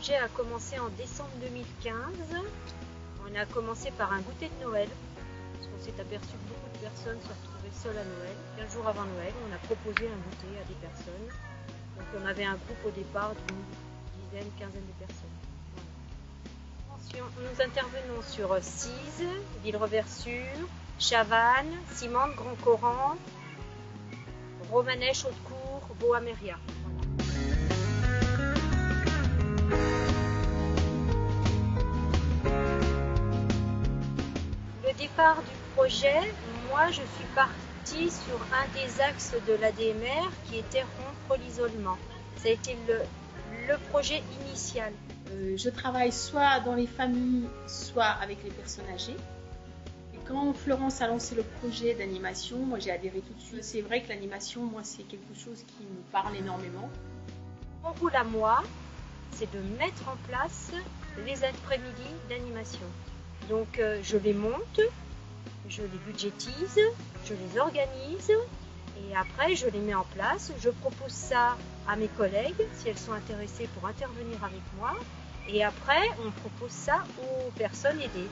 projet a commencé en décembre 2015. On a commencé par un goûter de Noël, parce qu'on s'est aperçu que beaucoup de personnes se retrouvaient seules à Noël. 15 jours avant Noël, on a proposé un goûter à des personnes. Donc on avait un groupe au départ d'une dizaine, quinzaine de personnes. Voilà. Nous intervenons sur Cise, Villereversure, Chavannes, Simande, Grand Coran, Romanèche, Haute-Cour, Bois-Méria. Le départ du projet, moi je suis partie sur un des axes de l'ADMR qui était rompre l'isolement. Ça a été le projet initial. Je travaille soit dans les familles, soit avec les personnes âgées. Et quand Florence a lancé le projet d'animation, moi j'ai adhéré tout de suite. C'est vrai que l'animation, moi c'est quelque chose qui me parle énormément. Mon rôle à moi, c'est de mettre en place les après-midi d'animation. Donc je les monte, je les budgétise, je les organise et après je les mets en place. Je propose ça à mes collègues si elles sont intéressées pour intervenir avec moi et après on propose ça aux personnes aidées.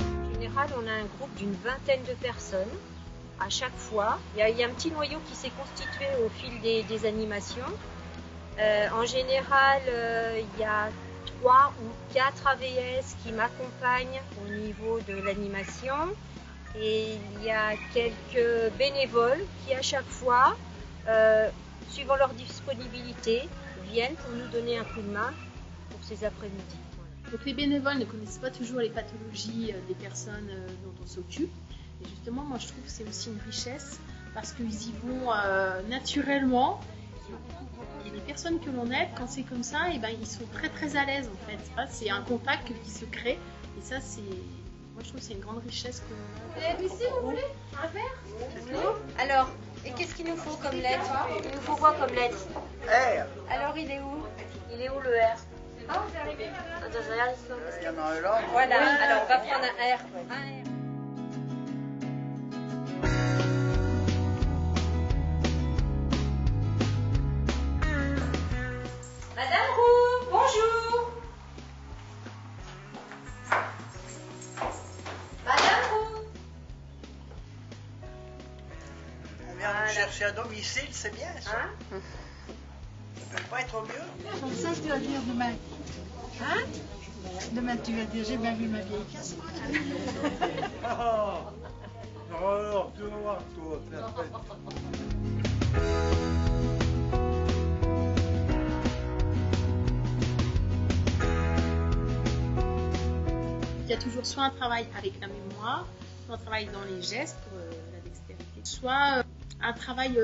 En général, on a un groupe d'une vingtaine de personnes. À chaque fois, il y a un petit noyau qui s'est constitué au fil des animations. En général, il y a 3 ou 4 AVS qui m'accompagnent au niveau de l'animation et il y a quelques bénévoles qui à chaque fois, suivant leur disponibilité, viennent pour nous donner un coup de main pour ces après-midi. Voilà. Donc les bénévoles ne connaissent pas toujours les pathologies des personnes dont on s'occupe. Et justement, moi je trouve que c'est aussi une richesse parce qu'ils y vont naturellement. Et les personnes que l'on aide, quand c'est comme ça, et ben, ils sont très très à l'aise en fait. C'est un contact qui se crée. Et ça, moi je trouve que c'est une grande richesse que Vous avez ici, vous voulez un verre? Alors, et qu'est-ce qu'il nous faut comme lettre? Il nous faut quoi comme lettre? R. Alors, il est où? Il est où le R? Ah, c'est arrivé. Attends, je regarde ici. Il y en a un là. Voilà, Oui. alors on va prendre un R. Un R. Madame Roux, bonjour. Madame Roux. On vient vous chercher à domicile, c'est bien ça. Hein? Ça peut pas être mieux. Comme ça, tu vas dire demain. Hein? Demain, tu vas dire, j'ai bien vu ma vieille casserole. Alors, tu vas voir, toi. il y a toujours soit un travail avec la mémoire, soit un travail dans les gestes pour la dextérité, soit un travail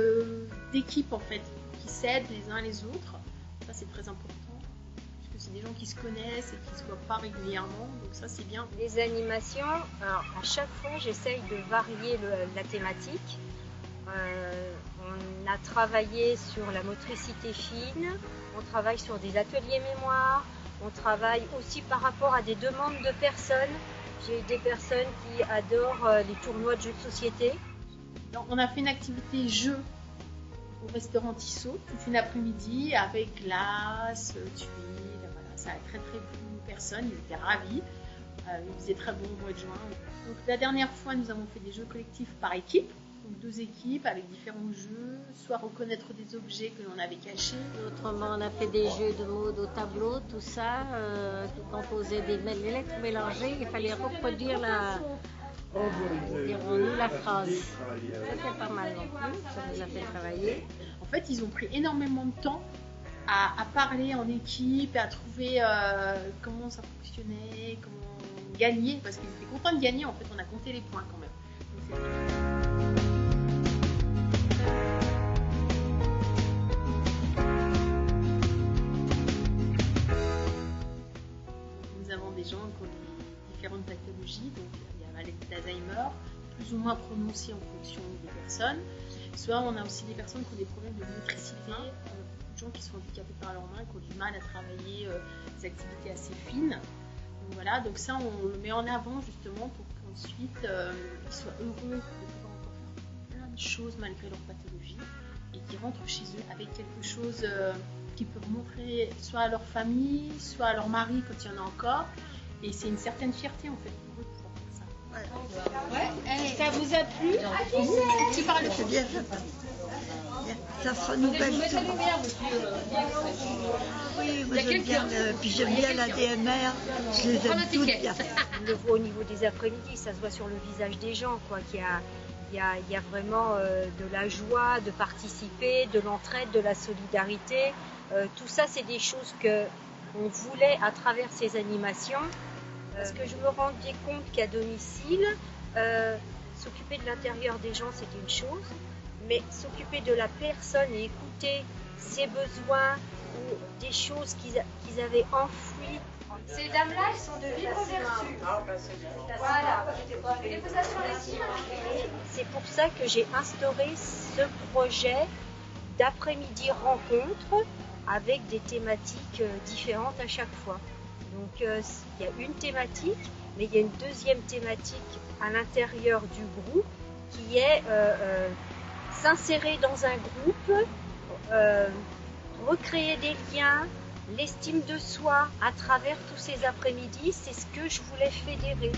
d'équipe en fait, qui s'aident les uns les autres. Ça c'est très important, parce que c'est des gens qui se connaissent et qui ne se voient pas régulièrement, donc ça c'est bien. Les animations, alors à chaque fois j'essaye de varier la thématique. On a travaillé sur la motricité fine, on travaille sur des ateliers mémoire, on travaille aussi par rapport à des demandes de personnes. J'ai des personnes qui adorent les tournois de jeux de société. Donc, on a fait une activité jeu au restaurant Tissot, toute une après-midi avec glace, tuiles, voilà. Ça a très plu aux personnes, ils étaient ravis. Il faisait très bon au mois de juin. Donc, la dernière fois, nous avons fait des jeux collectifs par équipe. Donc 2 équipes avec différents jeux, soit reconnaître des objets que l'on avait cachés. Autrement, on a fait des jeux de mots au tableau, tout ça, qui composaient des lettres mélangées. Il fallait reproduire dirons-nous, la phrase. Ça, c'est pas mal non plus, ça nous a fait travailler. En fait, ils ont pris énormément de temps à parler en équipe, à trouver comment ça fonctionnait, comment gagner, parce qu'ils étaient contents de gagner. En fait, on a compté les points quand même. Donc, nous avons des gens qui ont des différentes pathologies, donc il y a maladie d'Alzheimer, plus ou moins prononcée en fonction des personnes. Soit on a aussi des personnes qui ont des problèmes de motricité, beaucoup de gens qui sont handicapés par leurs mains, qui ont du mal à travailler des activités assez fines. Donc voilà, donc ça on le met en avant justement pour qu'ensuite ils soient heureux de pouvoir encore faire plein de choses malgré leur pathologie et qui rentrent chez eux avec quelque chose qu'ils peuvent montrer soit à leur famille, soit à leur mari quand il y en a encore. Et c'est une certaine fierté en fait pour eux de pouvoir faire ça. Ouais. Ça vous a plu? Tu parles C'est bien. Ça se renouvelle souvent. Oui, moi j'aime bien, puis j'aime bien la DMR, je les aime toutes bien. On le voit au niveau des après-midi, ça se voit sur le visage des gens, quoi, qu'il y a vraiment de la joie de participer, de l'entraide, de la solidarité. Tout ça, c'est des choses qu'on voulait à travers ces animations. Parce que je me rendais compte qu'à domicile, s'occuper de l'intérieur des gens, c'était une chose, mais s'occuper de la personne et écouter ses besoins ou des choses qu'ils avaient enfouies. Ces dames-là, elles sont de Vivre Vertu. Voilà. C'est pour ça que j'ai instauré ce projet d'après-midi rencontre avec des thématiques différentes à chaque fois. Donc il y a une thématique, mais il y a une deuxième thématique à l'intérieur du groupe qui est s'insérer dans un groupe, recréer des liens, l'estime de soi à travers tous ces après-midi, c'est ce que je voulais fédérer.